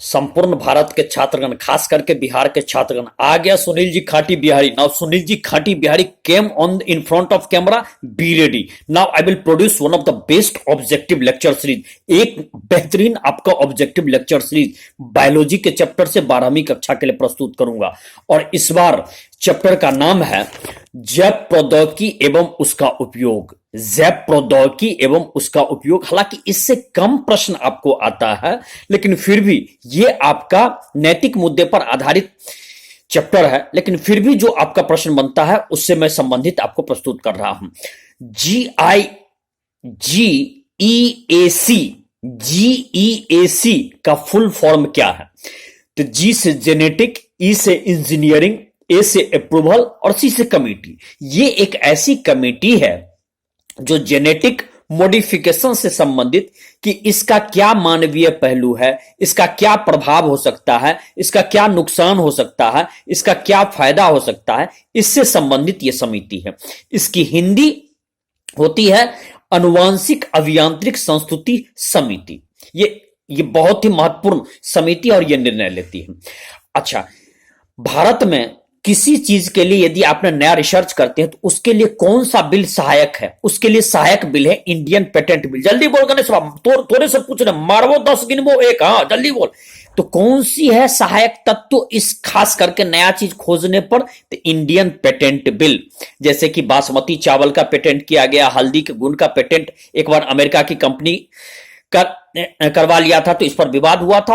संपूर्ण भारत के छात्रगण, खास करके बिहार के छात्रगण, आ गया सुनील जी खाटी बिहारी। नाउ सुनील जी खाटी Bihari came on in front of camera, be ready. Now I will produce one of the best objective lecture series, एक बेहतरीन आपका ऑब्जेक्टिव लेक्चर सीरीज बायोलॉजी के चैप्टर से 12वीं कक्षा के लिए प्रस्तुत करूंगा। और इस बार चैप्टर का नाम है जैव प्रौद्योगिकी एवं उसका उपयोग। जैव प्रौद्योगिकी एवं उसका उपयोग। हालांकि इससे कम प्रश्न आपको आता है, लेकिन फिर भी ये आपका नैतिक मुद्दे पर आधारित चैप्टर है, लेकिन फिर भी जो आपका प्रश्न बनता है उससे मैं संबंधित आपको प्रस्तुत कर रहा हूं। जीईएसी का फुल फॉर्म क्या है? तो जी से जेनेटिक, ई से इंजीनियरिंग, ए से अप्रूवल और सी से कमेटी। ये एक ऐसी कमेटी है जो जेनेटिक मॉडिफिकेशन से संबंधित कि इसका क्या मानवीय पहलू है, इसका क्या प्रभाव हो सकता है, इसका क्या नुकसान हो सकता है, इसका क्या फायदा हो सकता है, इससे संबंधित यह समिति है। इसकी हिंदी होती है अनुवांशिक अभियांत्रिक संस्तुति समिति। ये बहुत ही महत्वपूर्ण समिति और यह निर्णय लेती है। अच्छा, भारत में किसी चीज के लिए यदि आपने नया रिसर्च करते हैं तो उसके लिए कौन सा बिल सहायक है? उसके लिए सहायक बिल है इंडियन पेटेंट बिल। जल्दी बोल गणेश बाबू, थोड़े से पूछ रहे, मारवो 10 गिनवो 1। हाँ जल्दी बोल। तो कौन सी है सहायक तत्व इस खास करके नया चीज खोजने पर? तो इंडियन पेटेंट बिल। जैसे कि बासमती चावल का पेटेंट किया गया, हल्दी के गुण का पेटेंट एक बार अमेरिका की कंपनी करवा लिया था, तो इस पर विवाद हुआ था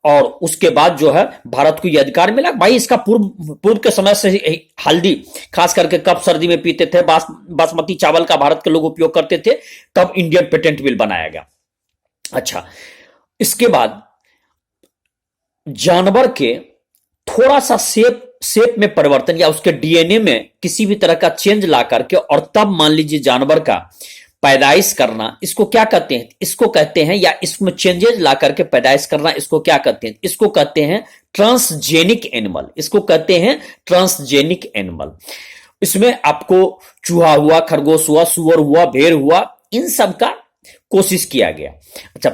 और उसके बाद जो है भारत को यह अधिकार मिला। भाई इसका पूर्व के समय से हल्दी खास करके कब सर्दी में पीते थे, बासमती चावल का भारत के लोग उपयोग करते थे, तब इंडियन पेटेंट बिल बनाया गया। अच्छा, इसके बाद जानवर के थोड़ा सा शेप में परिवर्तन या उसके डीएनए में किसी भी तरह का चेंज ला करके और तब मान लीजिए जानवर का पैदाइश करना, इसको क्या कहते हैं? इसको कहते हैं, या इसमें चेंजेस ला करके पैदाइश करना, इसको क्या कहते हैं? इसको कहते हैं ट्रांसजेनिक एनिमल। इसको कहते हैं ट्रांसजेनिक एनिमल। इसमें आपको चूहा हुआ, खरगोश हुआ, सुअर हुआ, भेड़ हुआ, इन सब का कोशिश किया गया। अच्छा,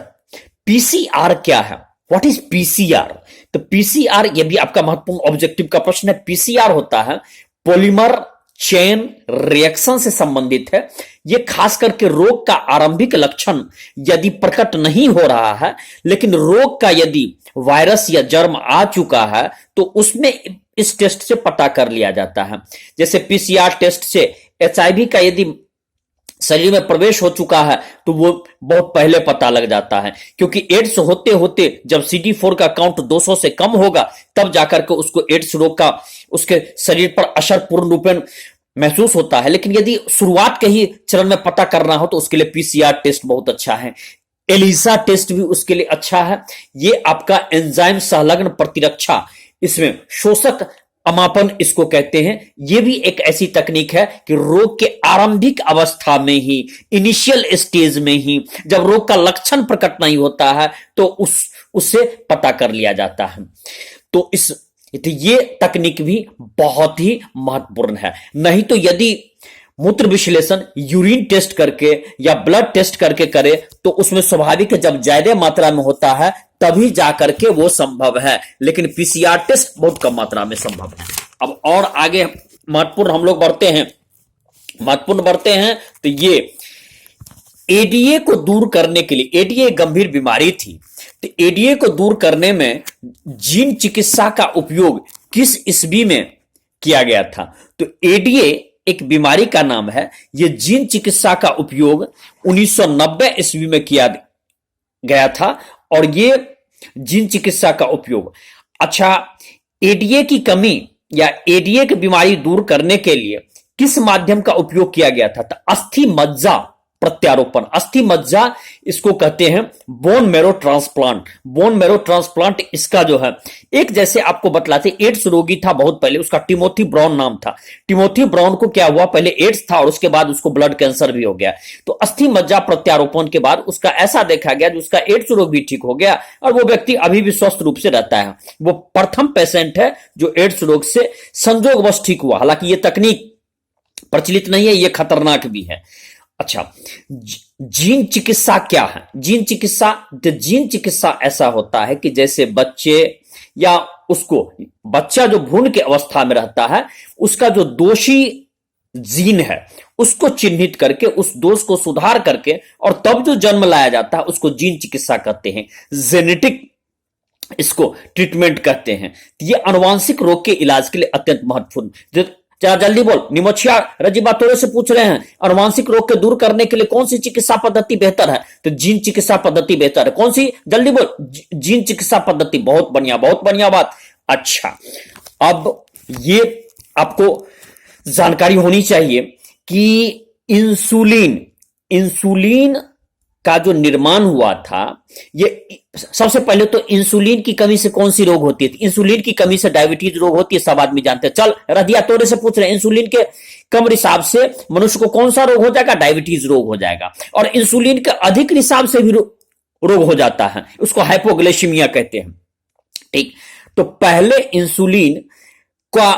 पीसीआर क्या है? What is PCR? तो पीसीआर, यह भी आपका महत्वपूर्ण ऑब्जेक्टिव का प्रश्न है। पीसीआर होता है पॉलीमर चेन रिएक्शन से संबंधित है। यह खास करके रोग का आरंभिक लक्षण यदि प्रकट नहीं हो रहा है, लेकिन रोग का यदि वायरस या जर्म आ चुका है तो उसमें इस टेस्ट से पता कर लिया जाता है। जैसे पीसीआर टेस्ट से एचआईवी का यदि शरीर में प्रवेश हो चुका है तो वो बहुत पहले पता लग जाता है, क्योंकि एड्स होते होते जब CD4 का काउंट 200 से कम होगा तब जाकर के उसको एड्स रोग का उसके शरीर पर असर पूर्ण रूप में महसूस होता है। लेकिन यदि शुरुआत के ही चरण में पता करना हो तो उसके लिए पीसीआर टेस्ट बहुत अच्छा है। एलिसा टेस्ट भी उसके लिए अच्छा है। ये आपका एंजाइम संलग्न प्रतिरक्षा, इसमें शोषक अमापन इसको कहते हैं। यह भी एक ऐसी तकनीक है कि रोग के आरंभिक अवस्था में ही, इनिशियल स्टेज में ही, जब रोग का लक्षण प्रकट नहीं होता है तो उससे पता कर लिया जाता है। तो ये तकनीक भी बहुत ही महत्वपूर्ण है। नहीं तो यदि मूत्र विश्लेषण यूरिन टेस्ट करके या ब्लड टेस्ट करके करे तो उसमें स्वाभाविक है जब ज्यादा मात्रा में होता है तभी जाकर के वो संभव है, लेकिन पीसीआर टेस्ट बहुत कम मात्रा में संभव है। अब और आगे महत्वपूर्ण हम लोग बढ़ते हैं तो ये एडीए को दूर करने के लिए, एडीए गंभीर बीमारी थी, तो एडीए को दूर करने में जीन चिकित्सा का उपयोग किस ईस्वी में किया गया था? तो एडीए एक बीमारी का नाम है। यह जीन चिकित्सा का उपयोग 1990 ईस्वी में किया गया था और यह जीन चिकित्सा का उपयोग, अच्छा, एडीए की कमी या एडीए की बीमारी दूर करने के लिए किस माध्यम का उपयोग किया गया था? तो अस्थि मज्जा प्रत्यारोपण, अस्थि मज्जा इसको कहते हैं bone marrow transplant. Bone marrow transplant इसका जो है, एक जैसे आपको बतलाते, एड्स रोगी था बहुत पहले, उसका टिमोथी ब्राउन नाम था। टिमोथी ब्राउन को क्या हुआ, पहले एड्स था और उसके बाद उसको ब्लड कैंसर भी हो गया। तो अस्थि मज्जा प्रत्यारोपण के बाद उसका ऐसा देखा गया कि उसका एड्स रोग भी ठीक हो गया और वो व्यक्ति अभी भी स्वस्थ रूप से रहता है। वो प्रथम पेशेंट है जो एड्स रोग से संजोगवश ठीक हुआ। हालांकि ये तकनीक प्रचलित नहीं है, ये खतरनाक भी है। अच्छा, जीन चिकित्सा क्या है? जीन चिकित्सा, जीन चिकित्सा ऐसा होता है कि जैसे बच्चे या उसको, बच्चा जो भ्रूण की अवस्था में रहता है, उसका जो दोषी जीन है उसको चिन्हित करके, उस दोष को सुधार करके, और तब जो जन्म लाया जाता है उसको जीन चिकित्सा कहते हैं, जेनेटिक इसको ट्रीटमेंट कहते हैं। ये आनुवांशिक रोग के इलाज के लिए अत्यंत महत्वपूर्ण। जरा जल्दी बोल, निमोशिया रजीबा तोरे से पूछ रहे हैं, आनुवांशिक रोग के दूर करने के लिए कौन सी चिकित्सा पद्धति बेहतर है? तो जीन चिकित्सा पद्धति बेहतर है। कौन सी? जल्दी बोल। जीन चिकित्सा पद्धति। बहुत बढ़िया, बहुत बढ़िया बात। अच्छा, अब ये आपको जानकारी होनी चाहिए कि इंसुलिन, इंसुलिन का जो निर्माण हुआ था, ये सबसे पहले तो इंसुलिन की कमी से कौन सी रोग होती है? इंसुलिन की कमी से डायबिटीज रोग होती है, सब आदमी जानते हैं। चल रदिया तोरे से पूछ रहे हैं, इंसुलिन के कम रिसाव से मनुष्य को कौन सा रोग हो जाएगा? डायबिटीज रोग हो जाएगा। और इंसुलिन के अधिक रिसाव से भी रोग हो जाता है, उसको हाइपोग्लाइसीमिया कहते हैं। ठीक, तो पहले इंसुलिन का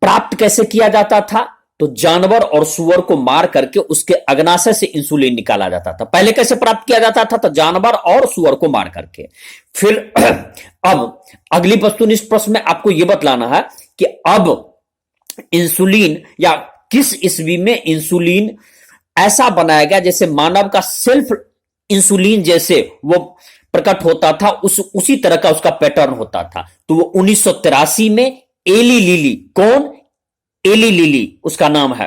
प्राप्त कैसे किया जाता था? तो जानवर और सुअर को मार करके उसके अग्नाशय से इंसुलिन निकाला जाता था। पहले कैसे प्राप्त किया जाता था? तो जानवर और सुअर को मार करके। फिर अब अगली वस्तुनिष्ठ प्रश्न में आपको यह बतलाना है कि अब इंसुलिन, या किस ईस्वी में इंसुलिन ऐसा बनाया गया जैसे मानव का सेल्फ इंसुलिन जैसे वो प्रकट होता था, उसी तरह का उसका पैटर्न होता था। तो वो 1983 में एली लिली, कौन? एली लिली उसका नाम है,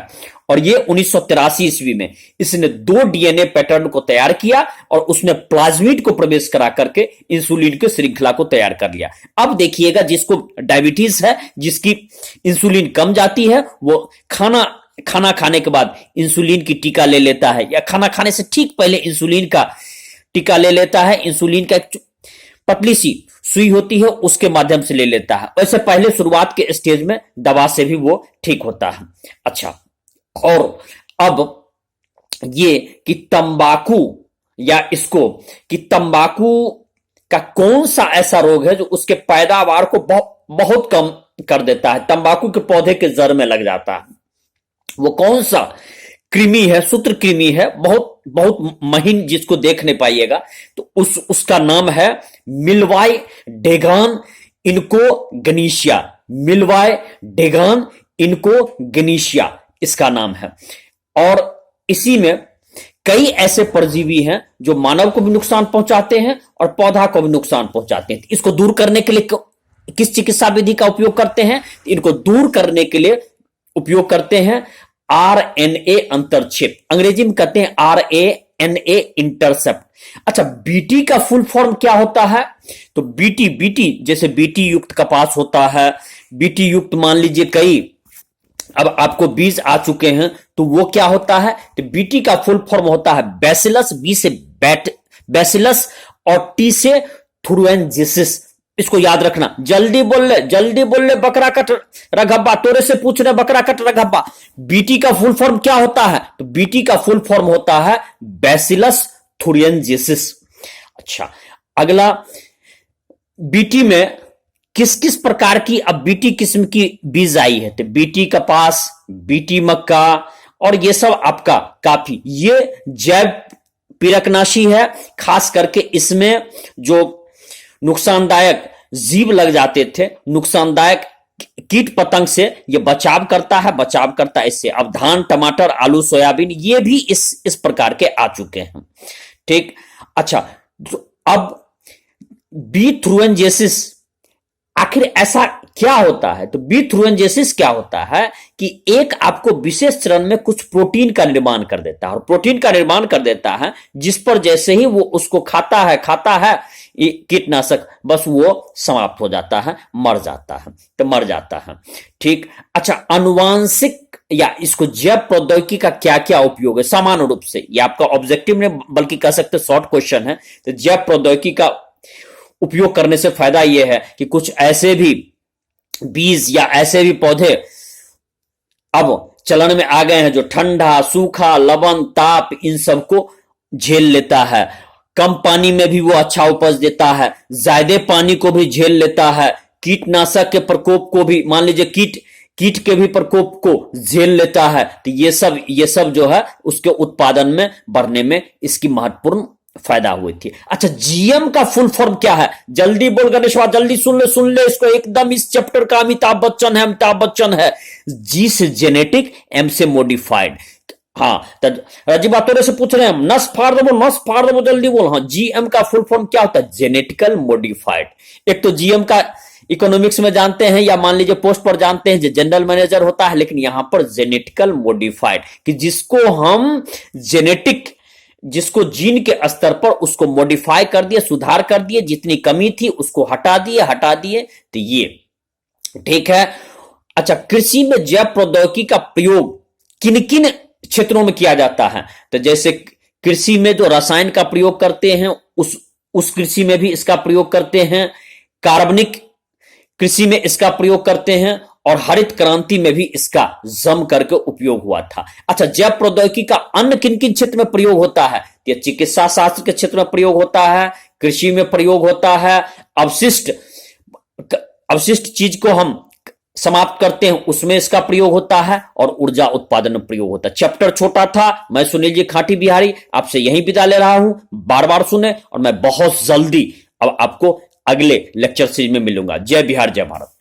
और ये 1983 ईस्वी में इसने 2 डीएनए पैटर्न को तैयार किया और उसने प्लाज्मिड को प्रवेश करा करके इंसुलिन की श्रृंखला को तैयार कर लिया। अब देखिएगा, जिसको डायबिटीज है, जिसकी इंसुलिन कम जाती है, वो खाना खाने के बाद इंसुलिन की टीका ले लेता है, या खाना खाने से ठीक पहले इंसुलिन का टीका ले लेता है। इंसुलिन का एक पतली सी सुई होती है, उसके माध्यम से ले लेता है। वैसे पहले शुरुआत के स्टेज में दवा से भी वो ठीक होता है। अच्छा, और अब ये कि तंबाकू, या इसको कि तंबाकू का कौन सा ऐसा रोग है जो उसके पैदावार को बहुत कम कर देता है, तंबाकू के पौधे के जड़ में लग जाता है? वो कौन सा कृमि है? सूत्र कृमि है, बहुत बहुत महीन, जिसको देख नहीं पाइएगा। तो उसका नाम है मिलवाई डेगान इनको गनीशिया, मिलवाई डेगान इनको गनीशिया इसका नाम है। और इसी में कई ऐसे परजीवी हैं जो मानव को भी नुकसान पहुंचाते हैं और पौधा को भी नुकसान पहुंचाते हैं। इसको दूर करने के लिए किस चिकित्सा विधि का उपयोग करते हैं? इनको दूर करने के लिए उपयोग करते हैं आरएनए अंतरक्षेप, अंग्रेजी में कहते हैं आरएनए इंटरसेप्ट। अच्छा, बीटी का फुल फॉर्म क्या होता है? तो बीटी जैसे बीटी युक्त कपास होता है, बीटी युक्त मान लीजिए कई अब आपको बीज आ चुके हैं, तो वो क्या होता है? तो बीटी का फुल फॉर्म होता है बैसिलस, बी से बैसिलस और टी से थुरुएंजिसिस। इसको याद रखना। जल्दी बोल ले बकरा कट रघब्बा, तोरे से पूछ रहे बकरा कट रघब्बा, बीटी का फुल फॉर्म क्या होता है? तो बीटी का फुल फॉर्म होता है बैसिलस थुरिएंजिसिस। अच्छा, अगला, बीटी में किस किस प्रकार की अब बीटी किस्म की बीज आई है? तो बीटी कपास, बीटी मक्का, और ये सब आपका काफी ये जैव पीड़कनाशी है। खास करके इसमें जो नुकसानदायक जीव लग जाते थे, नुकसानदायक कीट पतंग से ये बचाव करता है इससे। अब धान, टमाटर, आलू, सोयाबीन ये भी इस प्रकार के आ चुके हैं। ठीक, अच्छा, तो अब बी थ्रुएंजेसिस आखिर ऐसा क्या होता है? तो बी थ्रुएंजेसिस क्या होता है कि एक आपको विशेष चरण में कुछ प्रोटीन का निर्माण कर देता है, और प्रोटीन का निर्माण कर देता है जिस पर जैसे ही वो उसको खाता है कीटनाशक, बस वो समाप्त हो जाता है, मर जाता है। ठीक, अच्छा, अनुवांशिक या इसको जैव प्रौद्योगिकी का क्या क्या उपयोग है? सामान्य रूप से ये आपका ऑब्जेक्टिव में, बल्कि कह सकते शॉर्ट क्वेश्चन है। तो जैव प्रौद्योगिकी का उपयोग करने से फायदा यह है कि कुछ ऐसे भी बीज या ऐसे भी पौधे अब चलन में आ गए हैं जो ठंडा, सूखा, लवण, ताप इन सबको झेल लेता है। कम पानी में भी वो अच्छा उपज देता है, ज्यादा पानी को भी झेल लेता है, कीटनाशक के प्रकोप को भी, मान लीजिए कीट कीट के भी प्रकोप को झेल लेता है। तो ये सब जो है उसके उत्पादन में बढ़ने में इसकी महत्वपूर्ण फायदा हुई थी। अच्छा, जीएम का फुल फॉर्म क्या है? जल्दी बोल गणेशवा, जल्दी सुन ले इसको एकदम। इस चैप्टर का अमिताभ बच्चन है। जी से जेनेटिक, एम से मॉडिफाइड। हाँ, तो राजीव तोरे से पूछ रहे हैं, नस फाड़ दो जल्दी बोल। हाँ, जीएम का फुल फॉर्म क्या होता है? Genetical modified. एक तो जीएम का इकोनॉमिक्स में जानते हैं या मान लीजिए पोस्ट पर जानते हैं जो जनरल मैनेजर होता है, लेकिन यहां पर जेनेटिकल मॉडिफाइड कि जिसको जीन के स्तर पर उसको मॉडिफाई कर दिए, सुधार कर दिए, जितनी कमी थी उसको हटा दिए। तो ये ठीक है। अच्छा, कृषि में जैव प्रौद्योगिकी का प्रयोग किन किन क्षेत्रों में किया जाता है? तो जैसे कृषि में जो रसायन का प्रयोग करते हैं उस कृषि में भी इसका प्रयोग करते हैं, कार्बनिक कृषि में इसका प्रयोग करते हैं, और हरित क्रांति में भी इसका जम करके उपयोग हुआ था। अच्छा, जैव प्रौद्योगिकी का अन्य किन किन क्षेत्र में प्रयोग होता है? ये चिकित्सा शास्त्र के क्षेत्र में प्रयोग होता है, कृषि में प्रयोग होता है, अवशिष्ट चीज को हम समाप्त करते हैं उसमें इसका प्रयोग होता है, और ऊर्जा उत्पादन में प्रयोग होता है। चैप्टर छोटा था। मैं सुनील जी खाटी बिहारी आपसे यहीं विदा ले रहा हूं। बार बार सुने, और मैं बहुत जल्दी अब आपको अगले लेक्चर सीरीज में मिलूंगा। जय बिहार, जय भारत।